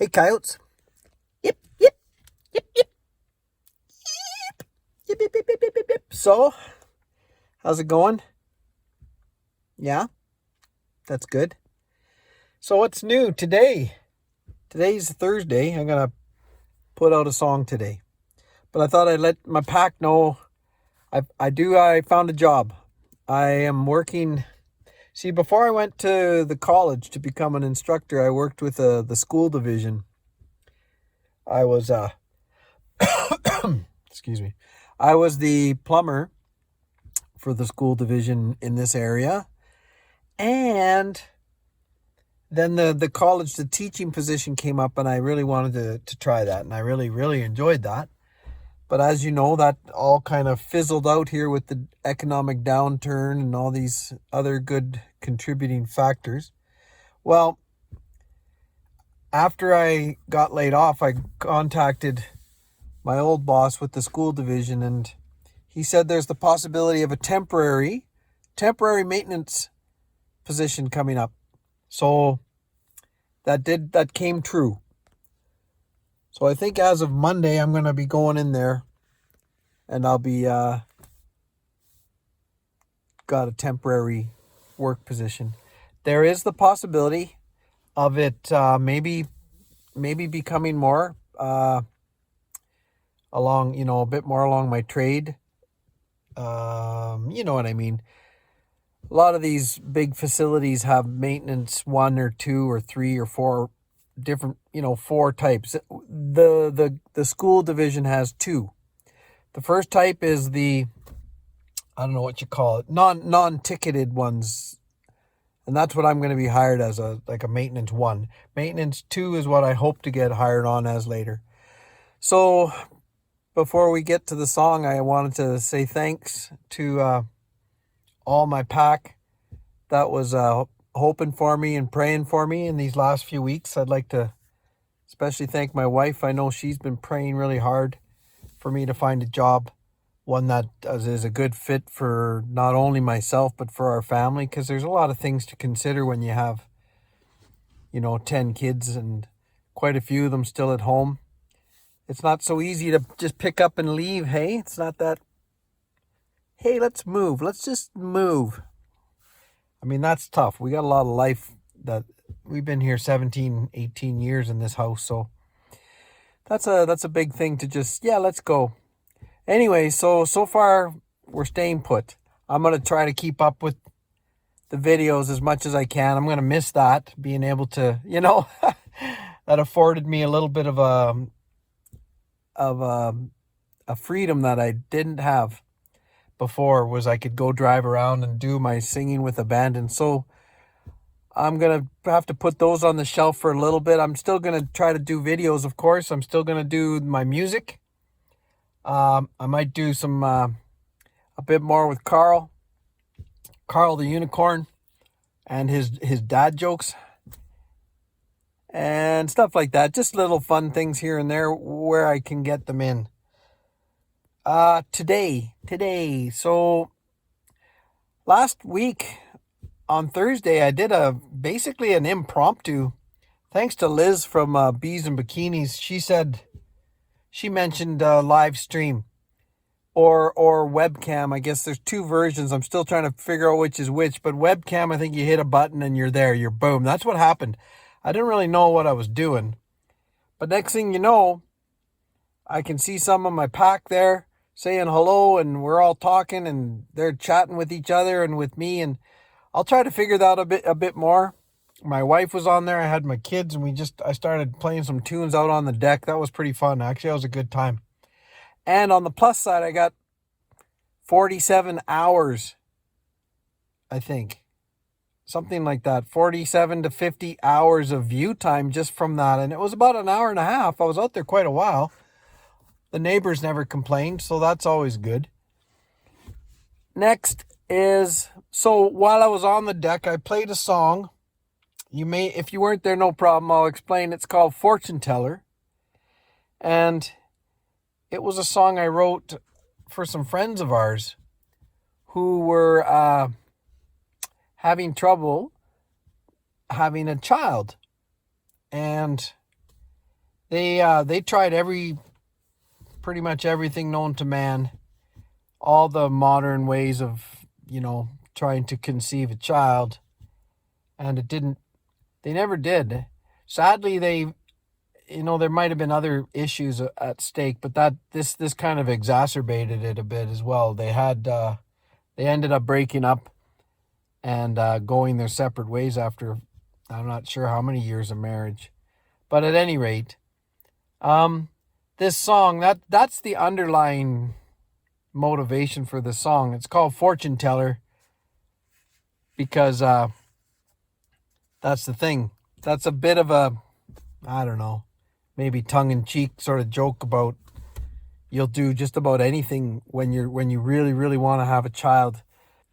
Hey, coyotes. Yip, yip, yip, yip, yip, yip, yip, yip, yip, yip, yip. So, how's it going? Yeah, that's good. So, what's new today? Today's Thursday. I'm going to put out a song today. But I thought I'd let my pack know I found a job. I am working. See, before I went to the college to become an instructor, I worked with the school division. I was, excuse me, I was the plumber for the school division in this area. And then the college, the teaching position came up, and I really wanted to try that. And I really, really enjoyed that. But as you know, that all kind of fizzled out here with the economic downturn and all these other good contributing factors. Well, after I got laid off, I contacted my old boss with the school division, and he said there's the possibility of a temporary maintenance position coming up. So that came true. So I think as of Monday, I'm going to be going in there, and I'll be got a temporary work position. There is the possibility of it maybe becoming more along, a bit more along my trade. You know what I mean. A lot of these big facilities have maintenance 1 or 2 or 3 or 4 different, 4 types. The school division has 2. The first type is I don't know what you call it, non-ticketed ones. And that's what I'm going to be hired as, a maintenance 1. Maintenance 2 is what I hope to get hired on as later. So before we get to the song, I wanted to say thanks to all my pack that was hoping for me and praying for me in these last few weeks. I'd like to especially thank my wife. I know she's been praying really hard for me to find a job, one that is a good fit for not only myself but for our family, because there's a lot of things to consider when you have 10 kids and quite a few of them still at home. It's not so easy to just pick up and leave. Hey, it's not that, hey, let's move, let's just move. I mean, that's tough. We got a lot of life. That we've been here 17, 18 years in this house, so that's a big thing to just, let's go. Anyway, so far we're staying put. I'm going to try to keep up with the videos as much as I can. I'm going to miss that, being able to, that afforded me a little bit of a freedom that I didn't have before, was I could go drive around and do my singing with abandon. So I'm going to have to put those on the shelf for a little bit. I'm still going to try to do videos, of course. I'm still going to do my music. I might do some a bit more with Carl the Unicorn, and his dad jokes and stuff like that. Just little fun things here and there where I can get them in. Today. So last week on Thursday, I did basically an impromptu, thanks to Liz from Bees and Bikinis. She mentioned live stream or webcam. I guess there's 2 versions. I'm still trying to figure out which is which, but webcam, I think you hit a button and you're there. You're boom. That's what happened. I didn't really know what I was doing. But next thing you know, I can see some of my pack there saying hello, and we're all talking, and they're chatting with each other and with me, and I'll try to figure that a bit more. My wife was on there. I had my kids, and I started playing some tunes out on the deck. That was pretty fun. Actually, that was a good time. And on the plus side, I got 47 hours, I think. Something like that. 47 to 50 hours of view time just from that. And it was about an hour and a half. I was out there quite a while. The neighbors never complained, so that's always good. Next is, so while I was on the deck, I played a song. If you weren't there, no problem, I'll explain. It's called Fortune Teller. And it was a song I wrote for some friends of ours who were having trouble having a child. And They tried pretty much everything known to man, all the modern ways of, trying to conceive a child, and they never did. Sadly, there might have been other issues at stake, but this kind of exacerbated it a bit as well. They ended up breaking up and going their separate ways after, I'm not sure how many years of marriage. But at any rate, this song, that's the underlying motivation for the song. It's called Fortune Teller because that's the thing. That's a bit of a, I don't know, maybe tongue-in-cheek sort of joke about you'll do just about anything when you really, really want to have a child.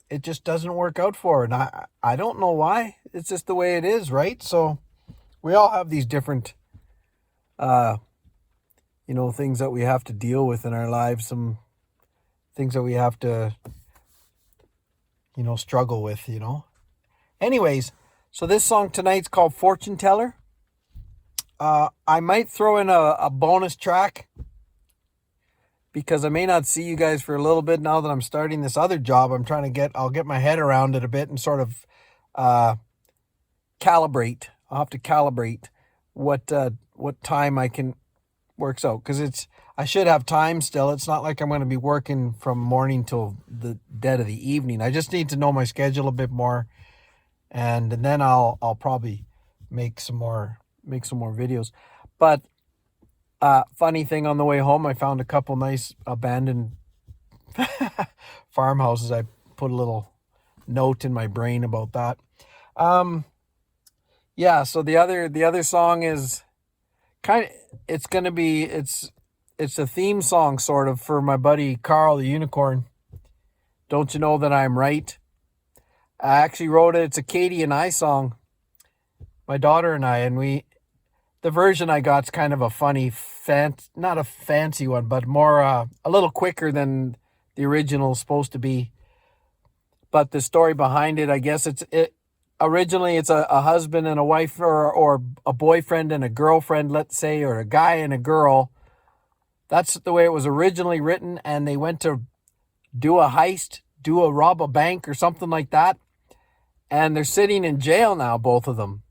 It just doesn't work out for it. And I don't know why. It's just the way it is, right? So we all have these different things that we have to deal with in our lives, some things that we have to struggle with. Anyways, so this song tonight's called Fortune Teller. I might throw in a bonus track because I may not see you guys for a little bit now that I'm starting this other job. I'll get my head around it a bit and sort of calibrate. I'll have to calibrate what time I can works out, because I should have time still. It's not like I'm going to be working from morning till the dead of the evening. I just need to know my schedule a bit more, and then I'll probably make some more videos. But funny thing, on the way home, I found a couple nice abandoned farmhouses. I put a little note in my brain about that. Yeah, so the other song is it's a theme song sort of for my buddy Carl the Unicorn. Don't You Know That I'm Right? I actually wrote it. It's a Katie and I song. My daughter and I, the version I got's kind of a funny, not a fancy one, but more a little quicker than the original is supposed to be. But the story behind it, I guess originally it's a husband and a wife, or a boyfriend and a girlfriend, let's say, or a guy and a girl. That's the way it was originally written, and they went to do a heist, rob a bank or something like that, and they're sitting in jail now, both of them.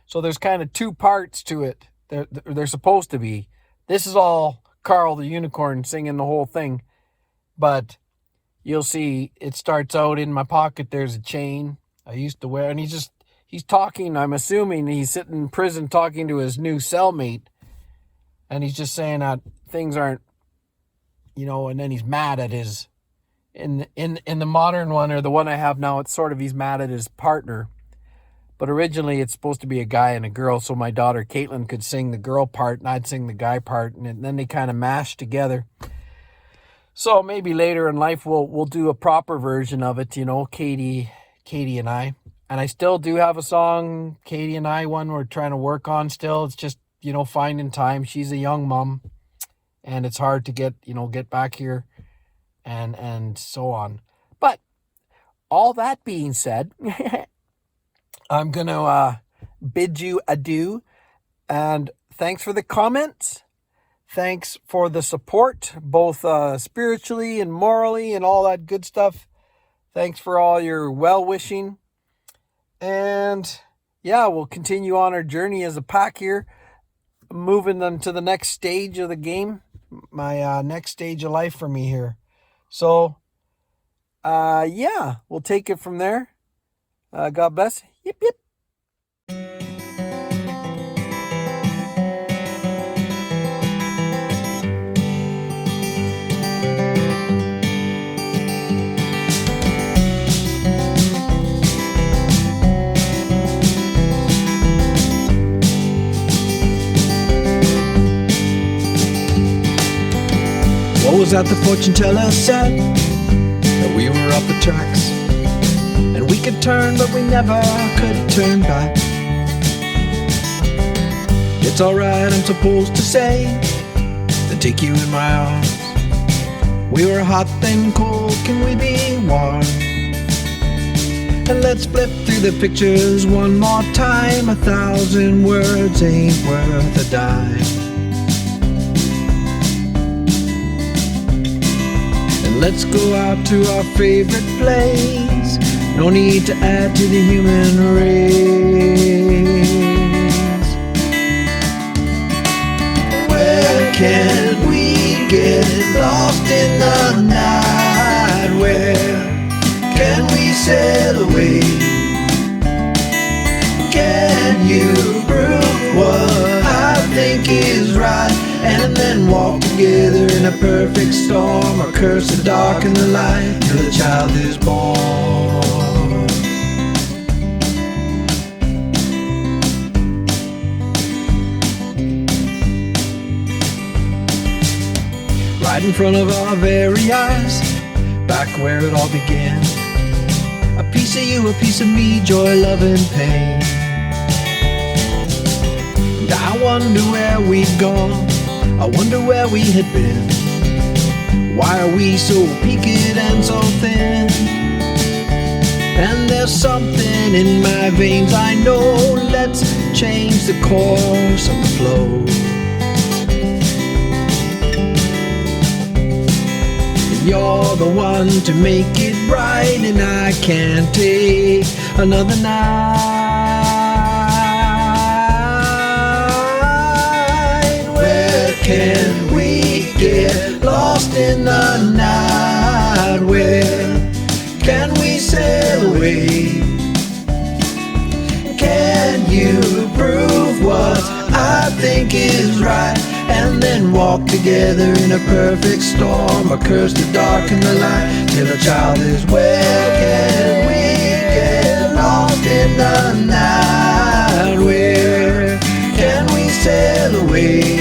So there's kind of two parts to it. They're supposed to be. This is all Carl the Unicorn singing the whole thing. But you'll see it starts out, in my pocket there's a chain I used to wear. And he's talking, I'm assuming he's sitting in prison talking to his new cellmate. And he's just saying that things aren't, and then he's mad at his, in the modern one, or the one I have now, it's sort of, he's mad at his partner. But originally it's supposed to be a guy and a girl, so my daughter Caitlin could sing the girl part and I'd sing the guy part, and then they kind of mashed together. So maybe later in life we'll do a proper version of it, Katie and I. And I still do have a song, Katie and I, one we're trying to work on still. It's just, finding time. She's a young mom, and it's hard to get back here and so on. But all that being said, I'm going to bid you adieu, and thanks for the comments. Thanks for the support, both spiritually and morally and all that good stuff. Thanks for all your well-wishing. And yeah, we'll continue on our journey as a pack here, moving them to the next stage of the game, my next stage of life for me here. So, yeah, we'll take it from there. God bless. Yip, yip. What was that the fortune teller said? That we were off the tracks, and we could turn, but we never could turn back. It's alright, I'm supposed to say, then take you in my arms. We were hot then cold, can we be warm? And let's flip through the pictures one more time. 1,000 words ain't worth a dime. Let's go out to our favorite place. No need to add to the human race. Where can we get lost in the night? Where can we sail away? Can you prove what I think is right? And then walk together in a perfect storm, or curse the dark and the light till the child is born. Right in front of our very eyes, back where it all began. A piece of you, a piece of me, joy, love and pain. And I wonder where we've gone, I wonder where we had been. Why are we so peaked and so thin? And there's something in my veins, I know. Let's change the course of the flow. You're the one to make it right, and I can't take another night. Where can we get lost in the night? Where can we sail away? Can you prove what I think is right? And then walk together in a perfect storm, or curse the dark and the light till a child is where can we get lost in the night? Where can we sail away?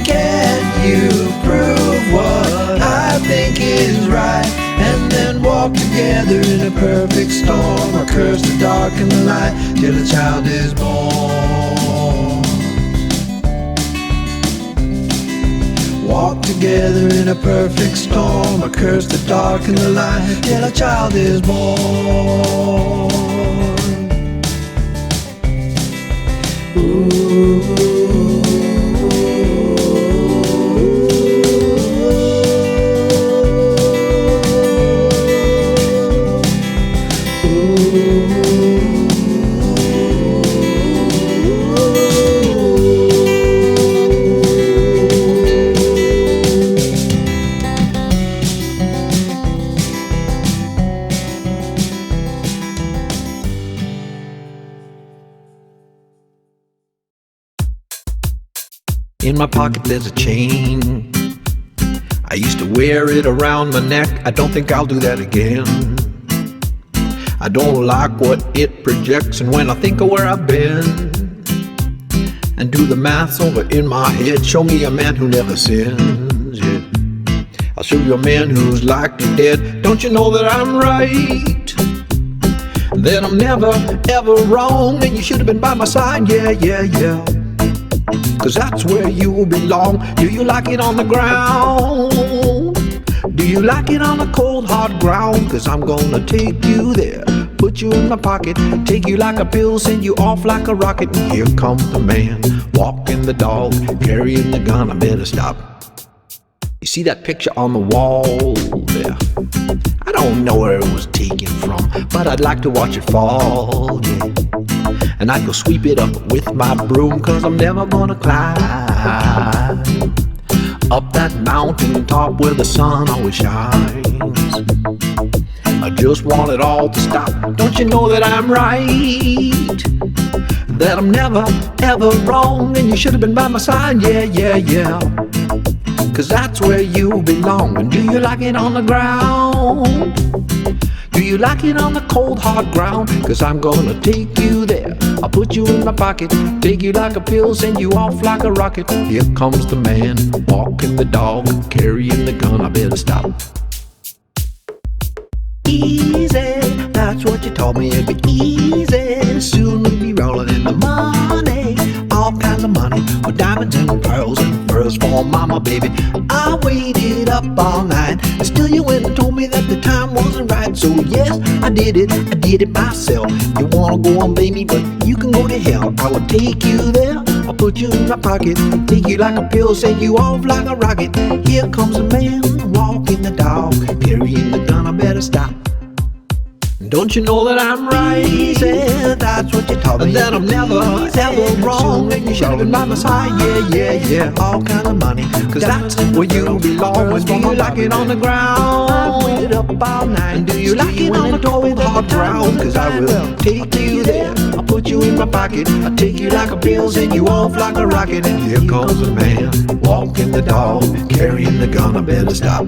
Can you prove what I think is right? And then walk together in a perfect storm, or curse the dark and the light till a child is born. Walk together in a perfect storm, or curse the dark and the light till a child is born. Ooh. In my pocket there's a chain. I used to wear it around my neck. I don't think I'll do that again. I don't like what it projects, and when I think of where I've been and do the maths over in my head, show me a man who never sins, yeah. I'll show you a man who's likely dead. Don't you know that I'm right? That I'm never ever wrong, and you should have been by my side, yeah, yeah, yeah. 'Cause that's where you belong. Do you like it on the ground? Do you like it on the cold hard ground? 'Cause I'm gonna take you there, put you in my pocket, take you like a pill, send you off like a rocket. And here comes the man, walking the dog, carrying the gun. I better stop. You see that picture on the wall there? I don't know where it was taken from, but I'd like to watch it fall, yeah. And I'd go sweep it up with my broom, 'cause I'm never gonna climb up that mountain top where the sun always shines. I just want it all to stop. Don't you know that I'm right? That I'm never ever wrong, and you should have been by my side, yeah, yeah, yeah. 'Cause that's where you belong. And do you like it on the ground? Do you like it on the cold hard ground? 'Cause I'm gonna take you there, I'll put you in my pocket, take you like a pill, send you off like a rocket. Here comes the man, walking the dog, carrying the gun. I better stop. Easy, that's what you told me, it'd be easy. Soon we'll be rolling in the money, all kinds of money, with diamonds and pearls and furs for mama, baby. I waited up all night, and still you went and told me that the time wasn't right. So yes, I did it myself. You wanna go on, baby, but you can go to hell. I will take you there, I'll put you in my pocket, take you like a pill, send you off like a rocket. Here comes a man walking the dog, carrying the gun, I better stop. Don't you know that I'm right? Said that's what you taught me. That I'm never, ever wrong. And you should have been by my side. Yeah. All kind of money, cause that's where you belong. Do you like it on the ground? I've waited up all night. And do you like it on the door with hard ground? Cause I will take you there. I'll put you in my pocket. I'll take you like a pill, send you off like a rocket. And here comes a man walking the dog, carrying the gun, I better stop.